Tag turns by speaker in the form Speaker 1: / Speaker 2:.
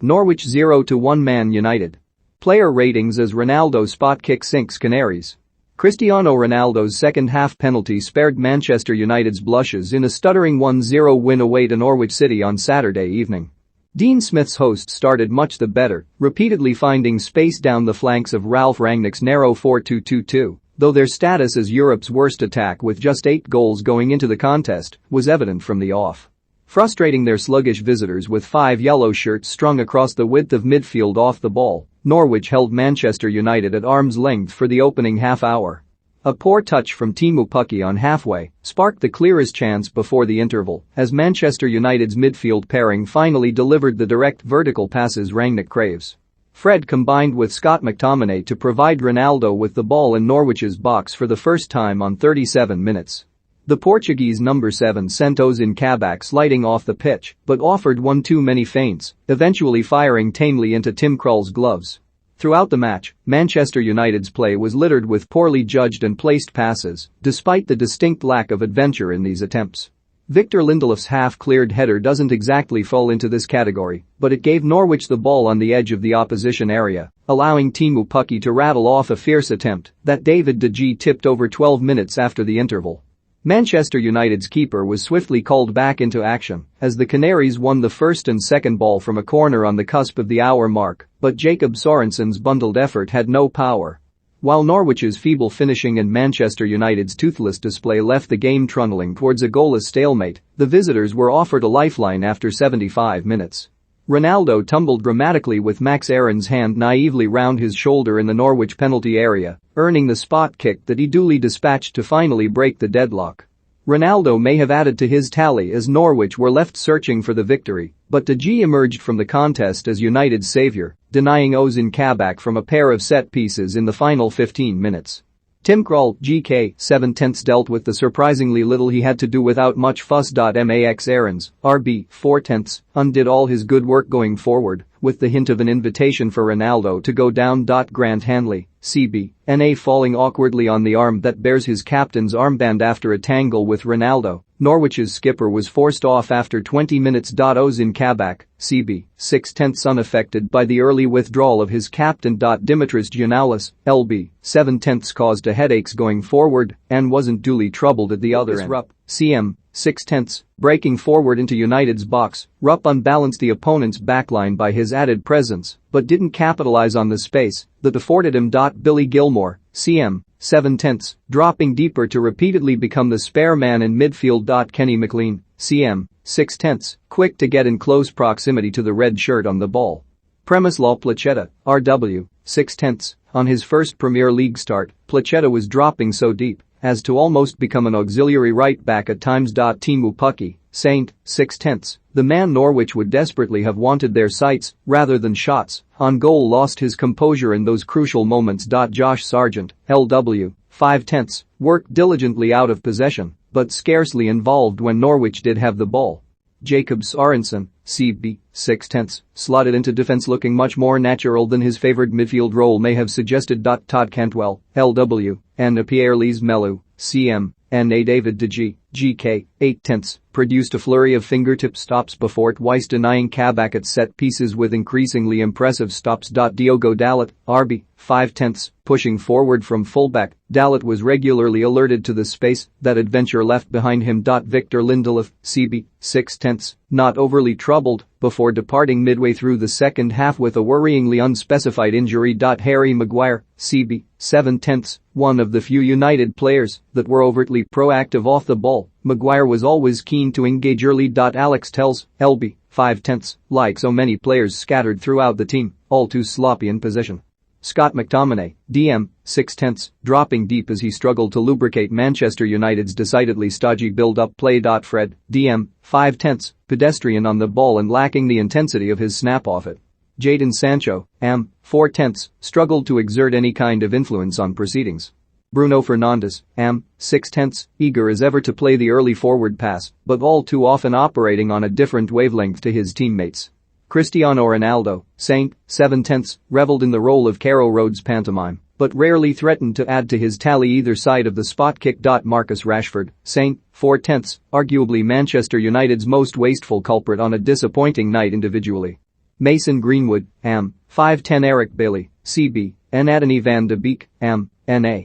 Speaker 1: Norwich 0-1 Man United. Player ratings as Ronaldo spot kick sinks Canaries. Cristiano Ronaldo's second-half penalty spared Manchester United's blushes in a stuttering 1-0 win away to Norwich City on Saturday evening. Dean Smith's hosts started much the better, repeatedly finding space down the flanks of Ralph Rangnick's narrow 4-2-2-2, though their status as Europe's worst attack with just 8 goals going into the contest was evident from the off. Frustrating their sluggish visitors with 5 yellow shirts strung across the width of midfield off the ball, Norwich held Manchester United at arm's length for the opening half hour. A poor touch from Teemu Pukki on halfway sparked the clearest chance before the interval as Manchester United's midfield pairing finally delivered the direct vertical passes Rangnick craves. Fred combined with Scott McTominay to provide Ronaldo with the ball in Norwich's box for the first time on 37 minutes. The Portuguese number 7 sent Ozan Kabak sliding off the pitch but offered one too many feints, eventually firing tamely into Tim Krul's gloves. Throughout the match, Manchester United's play was littered with poorly judged and placed passes, despite the distinct lack of adventure in these attempts. Victor Lindelof's half-cleared header doesn't exactly fall into this category, but it gave Norwich the ball on the edge of the opposition area, allowing Teemu Pukki to rattle off a fierce attempt that David De Gea tipped over 12 minutes after the interval. Manchester United's keeper was swiftly called back into action as the Canaries won the first and second ball from a corner on the cusp of the hour mark, but Jacob Sorensen's bundled effort had no power. While Norwich's feeble finishing and Manchester United's toothless display left the game trundling towards a goalless stalemate, the visitors were offered a lifeline after 75 minutes. Ronaldo tumbled dramatically with Max Aaron's hand naively round his shoulder in the Norwich penalty area, earning the spot kick that he duly dispatched to finally break the deadlock. Ronaldo may have added to his tally as Norwich were left searching for the victory, but De Gea emerged from the contest as United's saviour, denying Ozan Kabak from a pair of set pieces in the final 15 minutes. Tim Krul, GK, 7/10 dealt with the surprisingly little he had to do without much fuss. Max Aarons, RB, 4/10, undid all his good work going forward, with the hint of an invitation for Ronaldo to go down. Grant Hanley, CB, NA falling awkwardly on the arm that bears his captain's armband after a tangle with Ronaldo. Norwich's skipper was forced off after 20 minutes. Ozan Kabak, CB, 6/10 unaffected by the early withdrawal of his captain. Dimitris Giannoulis, LB, 7/10 caused a headaches going forward and wasn't duly troubled at the other end. Rupp, CM, 6/10, breaking forward into United's box, Rupp unbalanced the opponent's backline by his added presence but didn't capitalize on the space that afforded him. Billy Gilmore, CM, 7/10, dropping deeper to repeatedly become the spare man in midfield. Kenny McLean, CM, 6/10, quick to get in close proximity to the red shirt on the ball. Przemysław Placheta, RW, 6/10, on his first Premier League start, Placheta was dropping so deep as to almost become an auxiliary right back at times. Teemu Pukki, Saint, 6/10, the man Norwich would desperately have wanted their sights rather than shots on goal, lost his composure in those crucial moments. Josh Sargent, LW, 5/10, worked diligently out of possession but scarcely involved when Norwich did have the ball. Jacob Sorensen, CB, 6/10, slotted into defense looking much more natural than his favored midfield role may have suggested. Todd Cantwell, LW, and Pierre-Lise Melu, CM, and David De Gea, GK, 8/10, produced a flurry of fingertip stops before twice denying Kabak at set pieces with increasingly impressive stops. Diogo Dalot, RB, 5/10, pushing forward from fullback, Dalot was regularly alerted to the space that adventure left behind him. Victor Lindelof, CB, 6/10, not overly troubled before departing midway through the second half with a worryingly unspecified injury. Harry Maguire, CB, 7/10, one of the few United players that were overtly proactive off the ball. Maguire was always keen to engage early. Alex Telles, LB, 5/10, like so many players scattered throughout the team, all too sloppy in possession. Scott McTominay, DM, 6/10, dropping deep as he struggled to lubricate Manchester United's decidedly stodgy build-up play. Fred, DM, 5/10, pedestrian on the ball and lacking the intensity of his snap off it. Jadon Sancho, AM, 4/10, struggled to exert any kind of influence on proceedings. Bruno Fernandes, AM, 6/10, eager as ever to play the early forward pass, but all too often operating on a different wavelength to his teammates. Cristiano Ronaldo, Saint, 7/10, reveled in the role of Carrow Road's pantomime, but rarely threatened to add to his tally either side of the spot kick. Marcus Rashford, Saint, 4/10, arguably Manchester United's most wasteful culprit on a disappointing night individually. Mason Greenwood, M. 5'10" Eric Bailey, CB, and Anthony van de Beek, M. NA.